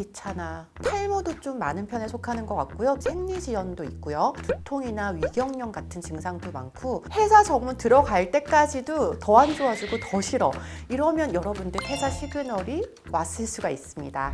귀찮아. 탈모도 좀 많은 편에 속하는 것 같고요. 생리지연도 있고요. 두통이나 위경련 같은 증상도 많고 회사 정문 들어갈 때까지도 더 안 좋아지고 더 싫어. 이러면 여러분들 퇴사 시그널이 왔을 수가 있습니다.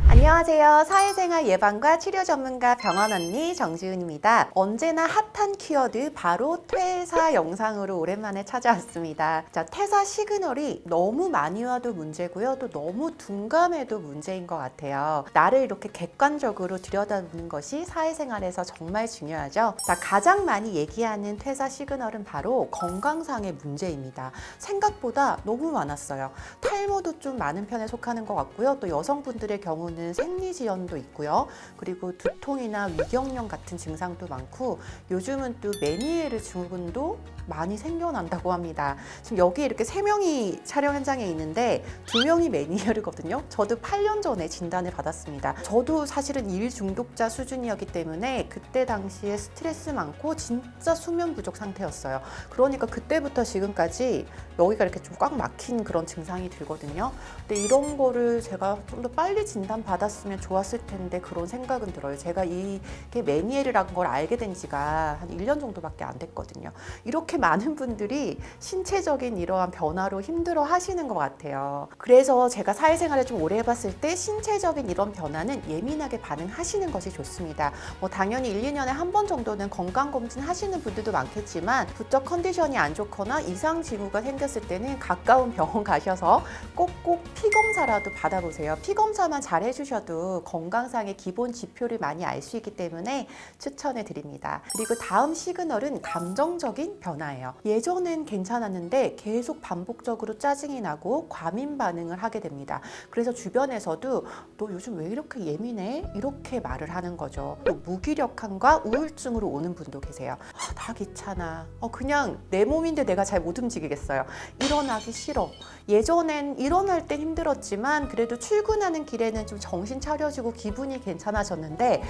안녕하세요. 사회생활 예방과 치료 전문가 병원 언니 정지은입니다. 언제나 핫한 키워드 바로 퇴사 영상으로 오랜만에 찾아왔습니다. 자, 퇴사 시그널이 너무 많이 와도 문제고요. 또 너무 둔감해도 문제인 것 같아요. 나를 이렇게 객관적으로 들여다보는 것이 사회생활에서 정말 중요하죠. 자, 가장 많이 얘기하는 퇴사 시그널은 바로 건강상의 문제입니다. 생각보다 너무 많았어요. 탈모도 좀 많은 편에 속하는 것 같고요. 또 여성분들의 경우는 생리지연도 있고요. 그리고 두통이나 위경련 같은 증상도 많고 요즘은 또 메니에르 증후군도 많이 생겨난다고 합니다. 지금 여기 이렇게 3명이 촬영 현장에 있는데 2명이 메니에르거든요. 저도 8년 전에 진단을 받았습니다. 저도 사실은 일 중독자 수준이었기 때문에 그때 당시에 스트레스 많고 진짜 수면 부족 상태였어요. 그러니까 그때부터 지금까지 여기가 이렇게 좀 꽉 막힌 그런 증상이 들거든요. 근데 이런 거를 제가 좀 더 빨리 진단 받았으면 좋았을 텐데 그런 생각은 들어요. 제가 이게 메니에르라는 걸 알게 된 지가 한 1년 정도밖에 안 됐거든요. 이렇게 많은 분들이 신체적인 이러한 변화로 힘들어 하시는 것 같아요. 그래서 제가 사회생활을 좀 오래 해봤을 때 신체적인 이런 변화는 예민하게 반응하시는 것이 좋습니다. 뭐 당연히 1, 2년에 한 번 정도는 건강검진 하시는 분들도 많겠지만 부쩍 컨디션이 안 좋거나 이상 징후가 생겼을 때는 가까운 병원 가셔서 꼭꼭 피검사라도 받아보세요. 피검사만 잘 해주셔도 건강상의 기본 지표를 많이 알 수 있기 때문에 추천해 드립니다. 그리고 다음 시그널은 감정적인 변화예요. 예전엔 괜찮았는데 계속 반복적으로 짜증이 나고 과민 반응을 하게 됩니다. 그래서 주변에서도 너 요즘 왜 이렇게 예민해? 이렇게 말을 하는 거죠. 또 무기력함과 우울증으로 오는 분도 계세요. 다 귀찮아. 그냥 내 몸인데 내가 잘 못 움직이겠어요. 일어나기 싫어. 예전엔 일어날 땐 힘들었지만 그래도 출근하는 길에는 좀 정신 차려지고 기분이 괜찮아졌는데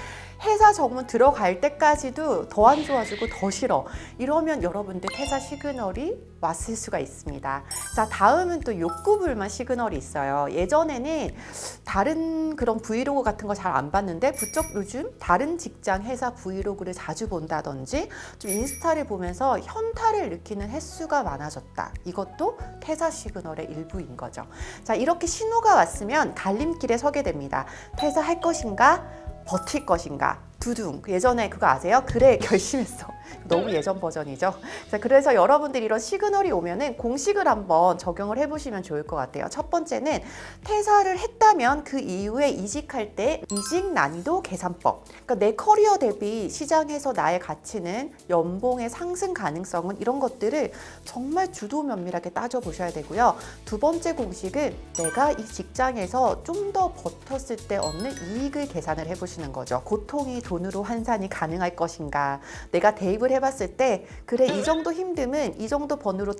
회사 정문 들어갈 때까지도 더 안 좋아지고 더 싫어. 이러면 여러분들 퇴사 시그널이 왔을 수가 있습니다. 자, 다음은 또 욕구 불만 시그널이 있어요. 예전에는 다른 그런 브이로그 같은 거 잘 안 봤는데 부쩍 요즘 다른 직장 회사 브이로그를 자주 본다든지 좀 인스타를 보면서 현타를 느끼는 횟수가 많아졌다. 이것도 퇴사 시그널의 일부인 거죠. 자, 이렇게 신호가 왔으면 갈림길에 서게 됩니다. 퇴사할 것인가? 버틸 것인가? 두둥. 예전에 그거 아세요? 그래, 결심했어. 너무 예전 버전이죠. 자, 그래서 여러분들이 이런 시그널이 오면은 공식을 한번 적용을 해보시면 좋을 것 같아요. 첫 번째는 퇴사를 했다면 그 이후에 이직할 때 이직 난이도 계산법. 그러니까 내 커리어 대비 시장에서 나의 가치는 연봉의 상승 가능성은 이런 것들을 정말 주도 면밀하게 따져보셔야 되고요. 두 번째 공식은 내가 이 직장에서 좀 더 버텼을 때 얻는 이익을 계산을 해보시는 거죠. 고통이 돈으로 환산이 가능할 것인가. 내가 대입을 해봤을 때 그래 이 정도 힘듦은 이 정도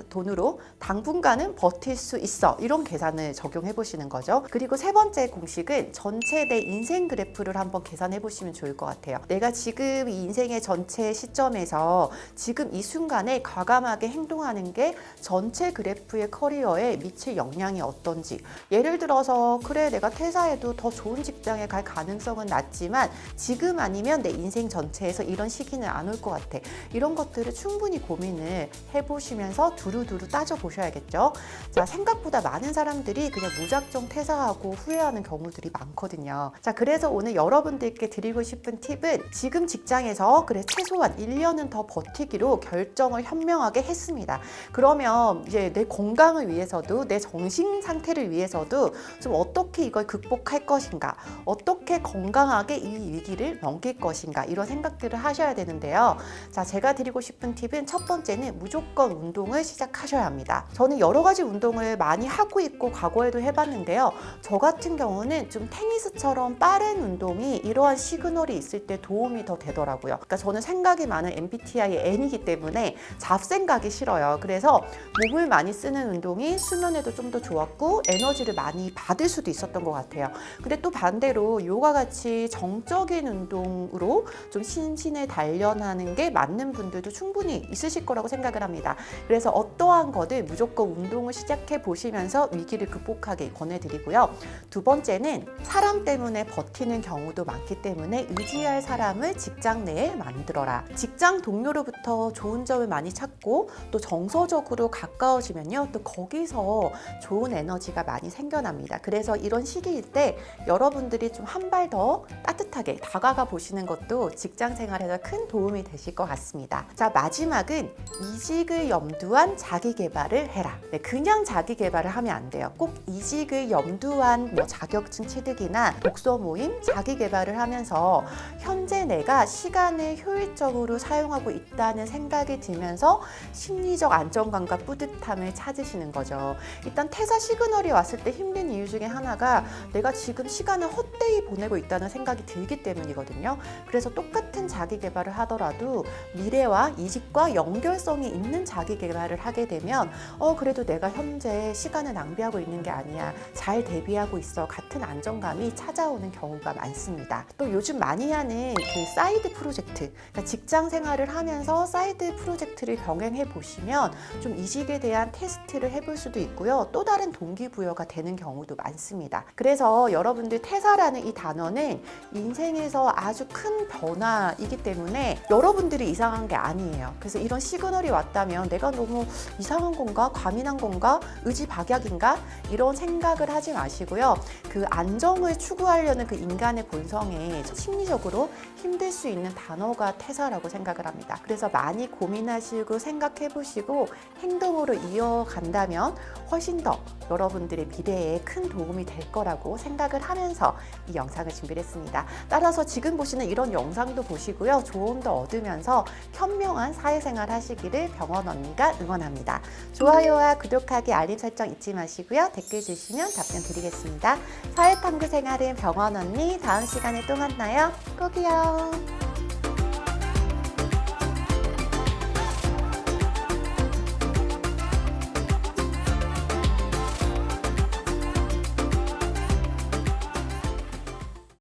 돈으로 당분간은 버틸 수 있어. 이런 계산을 적용해 보시는 거죠. 그리고 세 번째 공식은 전체 내 인생 그래프를 한번 계산해 보시면 좋을 것 같아요. 내가 지금 이 인생의 전체 시점에서 지금 이 순간에 과감하게 행동하는 게 전체 그래프의 커리어에 미칠 영향이 어떤지. 예를 들어서 그래 내가 퇴사해도 더 좋은 직장에 갈 가능성은 낮지만 지금 아니면 내 인생 전체에서 이런 시기는 안 올 것 같아. 이런 것들을 충분히 고민을 해보시면서 두루두루 따져보셔야겠죠. 자, 생각보다 많은 사람들이 그냥 무작정 퇴사하고 후회하는 경우들이 많거든요. 자, 그래서 오늘 여러분들께 드리고 싶은 팁은 지금 직장에서 그래 최소한 1년은 더 버티기로 결정을 현명하게 했습니다. 그러면 이제 내 건강을 위해서도 내 정신 상태를 위해서도 좀 어떻게 이걸 극복할 것인가, 어떻게 건강하게 이 위기를 넘길 것인가 이런 생각들을 하셔야 되는데요. 자, 제가 드리고 싶은 팁은 첫 번째는 무조건 운동을 시작하셔야 합니다. 저는 여러 가지 운동을 많이 하고 있고 과거에도 해봤는데요. 저 같은 경우는 좀 테니스처럼 빠른 운동이 이러한 시그널이 있을 때 도움이 더 되더라고요. 그러니까 저는 생각이 많은 MBTI의 N이기 때문에 잡생각이 싫어요. 그래서 몸을 많이 쓰는 운동이 수면에도 좀 더 좋았고 에너지를 많이 받을 수도 있었던 것 같아요. 근데 또 반대로 요가 같이 정적인 운동 운동으로 좀 심신을 단련하는 게 맞는 분들도 충분히 있으실 거라고 생각을 합니다. 그래서 어떠한 거를 무조건 운동을 시작해 보시면서 위기를 극복하게 권해드리고요. 두 번째는 사람 때문에 버티는 경우도 많기 때문에 의지할 사람을 직장 내에 만들어라. 직장 동료로부터 좋은 점을 많이 찾고 또 정서적으로 가까워지면요, 또 거기서 좋은 에너지가 많이 생겨납니다. 그래서 이런 시기일 때 여러분들이 좀 한 발 더 따뜻하게 다가가 보시는 것도 직장 생활에서 큰 도움이 되실 것 같습니다. 자, 마지막은 이직을 염두한 자기 개발을 해라. 네, 그냥 자기 개발을 하면 안 돼요. 꼭 이직을 염두한 자격증 취득이나 독서 모임, 자기 개발을 하면서 현재 내가 시간을 효율적으로 사용하고 있다는 생각이 들면서 심리적 안정감과 뿌듯함을 찾으시는 거죠. 일단 퇴사 시그널이 왔을 때 힘든 이유 중에 하나가 내가 지금 시간을 헛되이 보내고 있다는 생각이 들기 때문이거든요. 그래서 똑같은 자기 개발을 하더라도 미래와 이직과 연결성이 있는 자기 개발을 하게 되면 그래도 내가 현재 시간을 낭비하고 있는 게 아니야, 잘 대비하고 있어, 같은 안정감이 찾아오는 경우가 많습니다. 또 요즘 많이 하는 그 사이드 프로젝트, 그러니까 직장 생활을 하면서 사이드 프로젝트를 병행해 보시면 좀 이직에 대한 테스트를 해볼 수도 있고요. 또 다른 동기부여가 되는 경우도 많습니다. 그래서 여러분들 퇴사라는 이 단어는 인생에서 아주 큰 변화이기 때문에 여러분들이 이상한 게 아니에요. 그래서 이런 시그널이 왔다면 내가 너무 이상한 건가? 과민한 건가? 의지박약인가? 이런 생각을 하지 마시고요. 그 안정을 추구하려는 그 인간의 본성에 심리적으로 힘들 수 있는 단어가 퇴사라고 생각을 합니다. 그래서 많이 고민하시고 생각해 보시고 행동으로 이어간다면 훨씬 더 여러분들의 미래에 큰 도움이 될 거라고 생각을 하면서 이 영상을 준비를 했습니다. 따라서 지금 보시는 이런 영상도 보시고요. 조언도 얻으면서 현명한 사회생활 하시기를 병원 언니가 응원합니다. 좋아요와 구독하기, 알림 설정 잊지 마시고요. 댓글 주시면 답변 드리겠습니다. 사회탐구 생활은 병원 언니, 다음 시간에 또 만나요. 꼭이요.